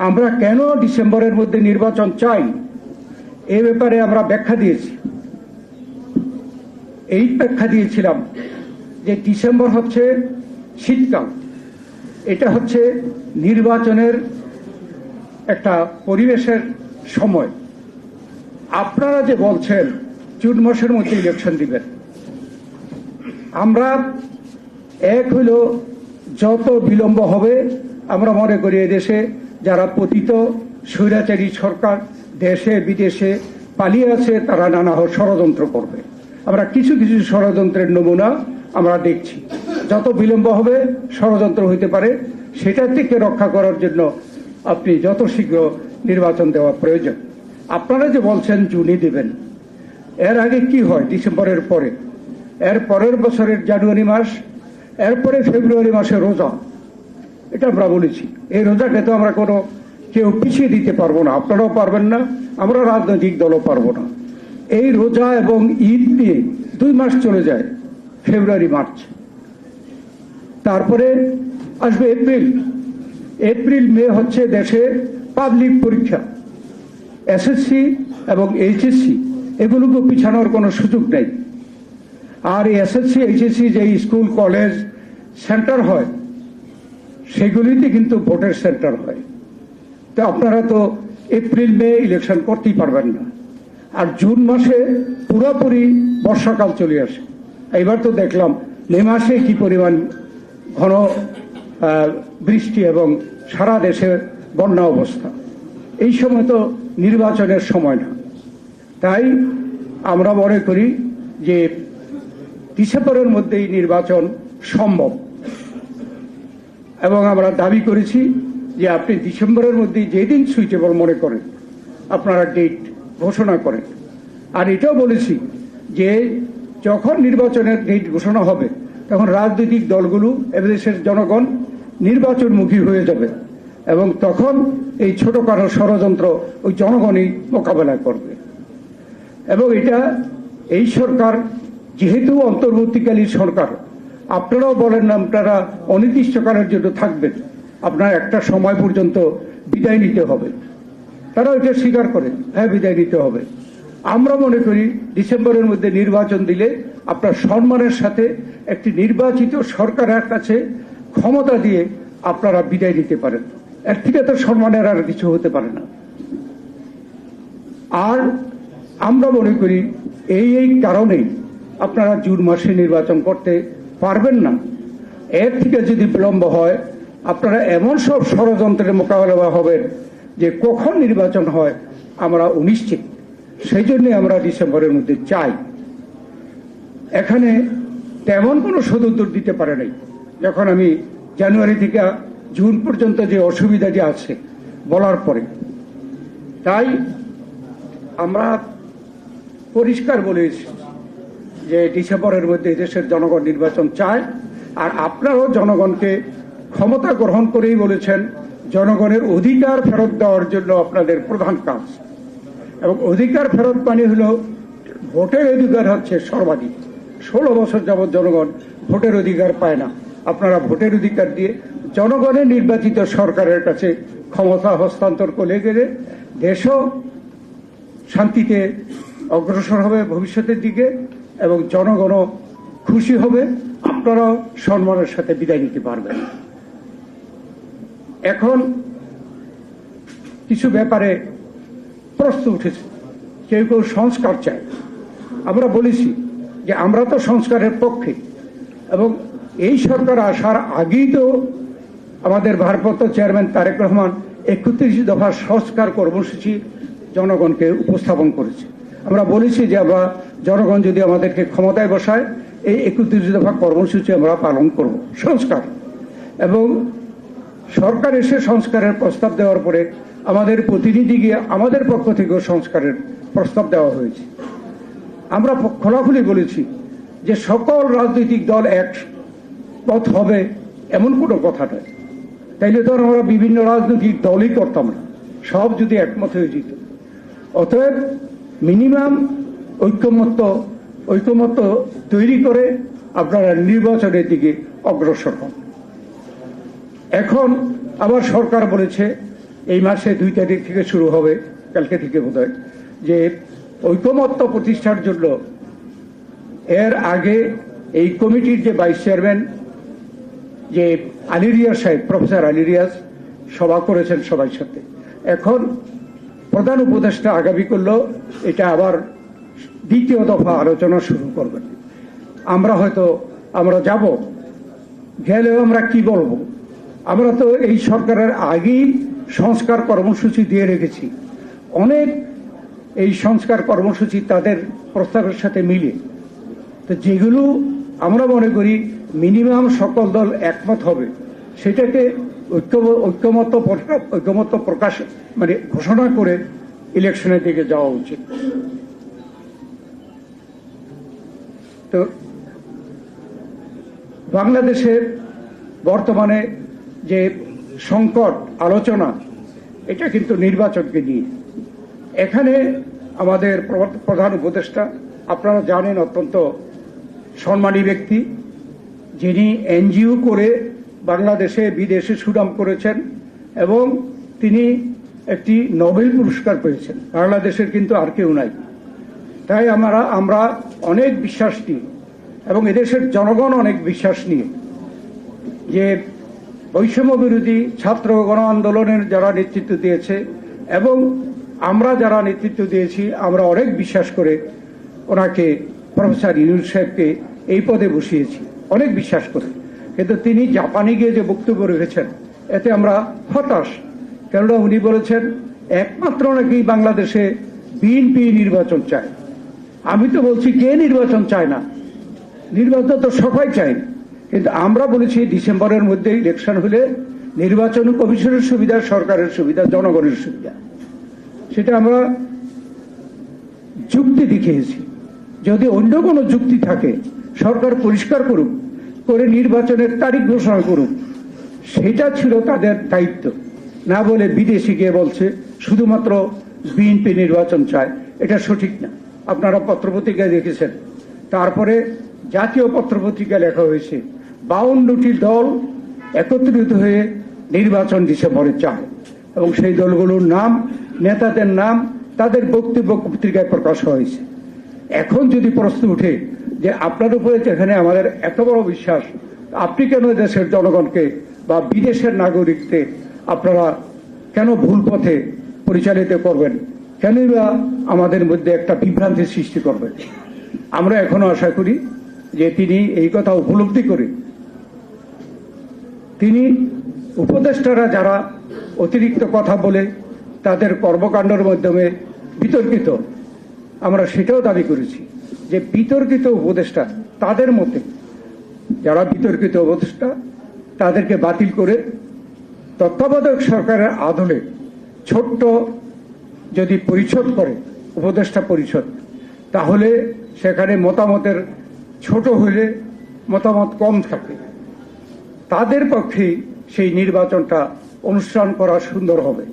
আমরা কেন ডিসেম্বরের মধ্যে নির্বাচন চাই এ ব্যাপারে আমরা ব্যাখ্যা দিয়েছি। এই ব্যাখ্যা দিয়েছিলাম যে ডিসেম্বর হচ্ছে শীতকাল, এটা হচ্ছে নির্বাচনের একটা পরিবেশের সময়। আপনারা যে বলছেন জুন মাসের মধ্যে ইলেকশন দিবেন, আমরা এক হইল যত বিলম্ব হবে আমরা মনে করি এদেশে যারা পতিত স্বৈরাচারী সরকার দেশে বিদেশে পালিয়ে আছে তারা নানা ষড়যন্ত্র করবে। আমরা কিছু কিছু ষড়যন্ত্রের নমুনা আমরা দেখছি। যত বিলম্ব হবে ষড়যন্ত্র হইতে পারে, সেটা থেকে রক্ষা করার জন্য আপনি যত শীঘ্র নির্বাচন দেওয়া প্রয়োজন। আপনারা যে বলছেন জুনে দেবেন, এর আগে কি হয় ডিসেম্বরের পরে? এর পরের বছরের জানুয়ারি মাস, এরপরে ফেব্রুয়ারি মাসে রোজা, এটা আমরা বলেছি। এই রোজাকে তো আমরা কোনো কেউ পিছিয়ে দিতে পারবো না, আপনারাও পারবেন না, আমরা রাজনৈতিক দলও পারবো না। এই রোজা এবং ঈদ নিয়ে 2 মাস চলে যায়, ফেব্রুয়ারি মার্চ, তারপরে আসবে এপ্রিল মে হচ্ছে দেশে পাবলিক পরীক্ষা, এসএসসি এবং এইচএসসি, এগুলোকে পিছানোর কোনো সুযোগ নেই। আর এই এসএসসি এইচএসসি যে স্কুল কলেজ সেন্টার হয় সেগুলিতে কিন্তু ভোটের সেন্টার হয়। তো আপনারা তো এপ্রিল মে ইলেকশন করতেই পারবেন না। আর জুন মাসে পুরোপুরি বর্ষাকাল চলে আসে। এবার তো দেখলাম মে মাসে কি পরিমাণ ঘন বৃষ্টি এবং সারা দেশে বন্যা অবস্থা। এই সময় তো নির্বাচনের সময় না। তাই আমরা মনে করি যে ডিসেম্বরের মধ্যেই নির্বাচন সম্ভব, এবং আমরা দাবি করেছি যে আপনি ডিসেম্বরের মধ্যে যেদিন সুইটেবল মনে করেন আপনারা ডেট ঘোষণা করেন। আর এটাও বলেছি যে যখন নির্বাচনের ডেট ঘোষণা হবে তখন রাজনৈতিক দলগুলো এদেশের জনগণ নির্বাচনমুখী হয়ে যাবে, এবং তখন এই ছোটখাটো ষড়যন্ত্র ওই জনগণই মোকাবেলা করবে। এবং এটা এই সরকার যেহেতু অন্তর্বর্তীকালীন সরকার, আপনারাও বলেন না আপনারা অনির্দিষ্টকালের জন্য থাকবেন, আপনার একটা সময় পর্যন্ত বিদায় নিতে হবে। তারাও এটা স্বীকার করে, হ্যাঁ বিদায় নিতে হবে। আমরা মনে করি ডিসেম্বরের মধ্যে নির্বাচন দিলে আপনার সম্মানের সাথে একটি নির্বাচিত সরকারের কাছে ক্ষমতা দিয়ে আপনারা বিদায় নিতে পারেন। এর থেকে তো সম্মানের আর কিছু হতে পারে না। আর আমরা মনে করি এই কারণেই আপনারা জুন মাসে নির্বাচন করতে পারবেন না। এর থেকে যদি বিলম্ব হয় আপনারা এমন সব ষড়যন্ত্রের মোকাবেলা হবেন যে কখন নির্বাচন হয় আমরা অনিশ্চিত। সেই জন্য আমরা ডিসেম্বরের মধ্যে চাই। এখানে তেমন কোনো সদুত্তর দিতে পারে নাই যখন আমি জানুয়ারি থেকে জুন পর্যন্ত যে অসুবিধাটি আছে বলার পরে। তাই আমরা পরিষ্কার বলেছি যে ডিসেম্বরের মধ্যে দেশের জনগণ নির্বাচন চায়। আর আপনারাও জনগণকে ক্ষমতা গ্রহণ করেই বলেছেন জনগণের অধিকার ফেরত দেওয়ার জন্য আপনাদের প্রধান কাজ। এবং অধিকার ফেরত মানে হলো ভোটের অধিকার হচ্ছে সর্বাধিক। 16 বছর যাবৎ জনগণ ভোটের অধিকার পায় না। আপনারা ভোটের অধিকার দিয়ে জনগণের নির্বাচিত সরকারের কাছে ক্ষমতা হস্তান্তর করে গেলে দেশও শান্তিতে অগ্রসর হবে ভবিষ্যতের দিকে, এবং জনগণও খুশি হবে, আপনারাও সম্মানের সাথে বিদায় নিতে পারবেন। এখন কিছু ব্যাপারে প্রশ্ন উঠেছে, কেউ কেউ সংস্কার চায়। আমরা বলেছি যে আমরা তো সংস্কারের পক্ষে, এবং এই সরকার আসার আগেই তো আমাদের ভারপ্রাপ্ত চেয়ারম্যান তারেক রহমান 31 দফা সংস্কার কর্মসূচি জনগণকে উপস্থাপন করেছে। আমরা বলেছি যে আমরা জনগণ যদি আমাদেরকে ক্ষমতায় বসায় এই 31 দফা কর্মসূচি আমরা পালন করব সংস্কার। এবং সরকার এসে সংস্কারের প্রস্তাব দেওয়ার পরে আমাদের প্রতিনিধি গিয়ে আমাদের পক্ষ থেকেও সংস্কারের প্রস্তাব দেওয়া হয়েছে। আমরা খোলাখুলি বলেছি যে সকল রাজনৈতিক দল এক পথ হবে এমন কোনো কথা নয়। তাইলে তো আমরা বিভিন্ন রাজনৈতিক দলই করতাম না, সব যদি একমত হয়ে যেত। অতএব মিনিমাম ঐকমত্য তৈরি করে আপনারা নির্বাচনের দিকে অগ্রসর হন। এখন আবার সরকার বলেছে এই মাসে 2 তারিখ থেকে শুরু হবে, কালকে থেকে বোধহয়, যে ঐকমত্য প্রতিষ্ঠার জন্য এর আগে এই কমিটির যে ভাইস চেয়ারম্যান যে আলী রিয়াজ সাহেব, প্রফেসর আলী রিয়াজ সভা করেছেন সবার সাথে। এখন প্রধান উপদেষ্টা আগামী করলো এটা আবার দ্বিতীয় দফা আলোচনা শুরু করবেন। আমরা যাব, গেলেও আমরা কি বলবো? আমরা তো এই সরকারের আগেই সংস্কার কর্মসূচি দিয়ে রেখেছি, অনেক এই সংস্কার কর্মসূচি তাদের প্রস্তাবের সাথে মিলে, তো যেগুলো আমরা মনে করি মিনিমাম সকল দল একমত হবে, সেটাকে ঐকমত্য প্রকাশ মানে ঘোষণা করে ইলেকশনের দিকে যাওয়া উচিত। তো বাংলাদেশের বর্তমানে যে সংকট আলোচনা, এটা কিন্তু নির্বাচনকে নিয়ে। এখানে আমাদের প্রধান উপদেষ্টা আপনারা জানেন অত্যন্ত সম্মানী ব্যক্তি, যিনি এনজিও করে বাংলাদেশে বিদেশে সুনাম করেছেন এবং তিনি একটি নোবেল পুরস্কার পেয়েছেন। বাংলাদেশের কিন্তু আর কেউ নাই। তাই আমরা অনেক বিশ্বাস নিই এবং এদেশের জনগণ অনেক বিশ্বাস নিয়ে যে বৈষম্য বিরোধী ছাত্র গণ আন্দোলনের যারা নেতৃত্ব দিয়েছে এবং আমরা যারা নেতৃত্ব দিয়েছি, আমরা অনেক বিশ্বাস করে ওনাকে, প্রফেসর ইউনূস সাহেবকে এই পদে বসিয়েছি, অনেক বিশ্বাস করে। কিন্তু তিনি জাপানে গিয়ে যে বক্তব্য রেখেছেন, এতে আমরা হতাশ। কেননা উনি বলেছেন একমাত্র নাকি বাংলাদেশে বিএনপি নির্বাচন চায়। আমি তো বলছি কে নির্বাচন চায় না? নির্বাচন তো সবাই চায়, কিন্তু আমরা বলেছি ডিসেম্বরের মধ্যে ইলেকশন হলে নির্বাচন কমিশনের সুবিধা, সরকারের সুবিধা, জনগণের সুবিধা, সেটা আমরা যুক্তি দেখিয়েছি। যদি অন্য কোনো যুক্তি থাকে, সরকার পরিষ্কার করুক, করে নির্বাচনের তারিখ ঘোষণা করুক, সেটা ছিল তাদের দায়িত্ব। না বলে বিদেশি গিয়ে বলছে শুধুমাত্র বিএনপি নির্বাচন চায়, এটা সঠিক না। আপনারা পত্রপত্রিকায় দেখেছেন, তারপরে জাতীয় পত্রপত্রিকায় লেখা হয়েছে 52টি দল একত্রিত হয়ে নির্বাচন ডিসেম্বরে চায় এবং সেই দলগুলোর নাম, নেতাদের নাম তাদের বক্তব্য পত্রিকায় প্রকাশ হয়েছে। এখন যদি প্রশ্ন উঠে যে আপনার উপরে যেখানে আমাদের এত বড় বিশ্বাস, আপনি কেন দেশের জনগণকে বা বিদেশের নাগরিকদের আপনারা কেন ভুল পথে পরিচালিত করবেন, কেন বা আমাদের মধ্যে একটা বিভ্রান্তির সৃষ্টি করবেন? আমরা এখনো আশা করি যে তিনি এই কথা উপলব্ধি করে, তিনি উপদেষ্টারা যারা অতিরিক্ত কথা বলে তাদের কর্মকাণ্ডের মাধ্যমে বিতর্কিত, আমরা সেটাও দাবি করেছি যে বিতর্কিত উপদেষ্টা, তাদের মতে যারা বিতর্কিত উপদেষ্টা, তাদেরকে বাতিল করে তত্ত্বাবধায়ক সরকারের আদলে ছোট্ট যদি পরিষদ করে, উপদেষ্টা পরিষদ, তাহলে সেখানে মতামতের ছোট হলে মতামত কম থাকে, তাদের পক্ষে সেই নির্বাচনটা অনুষ্ঠান করা সুন্দর হবে।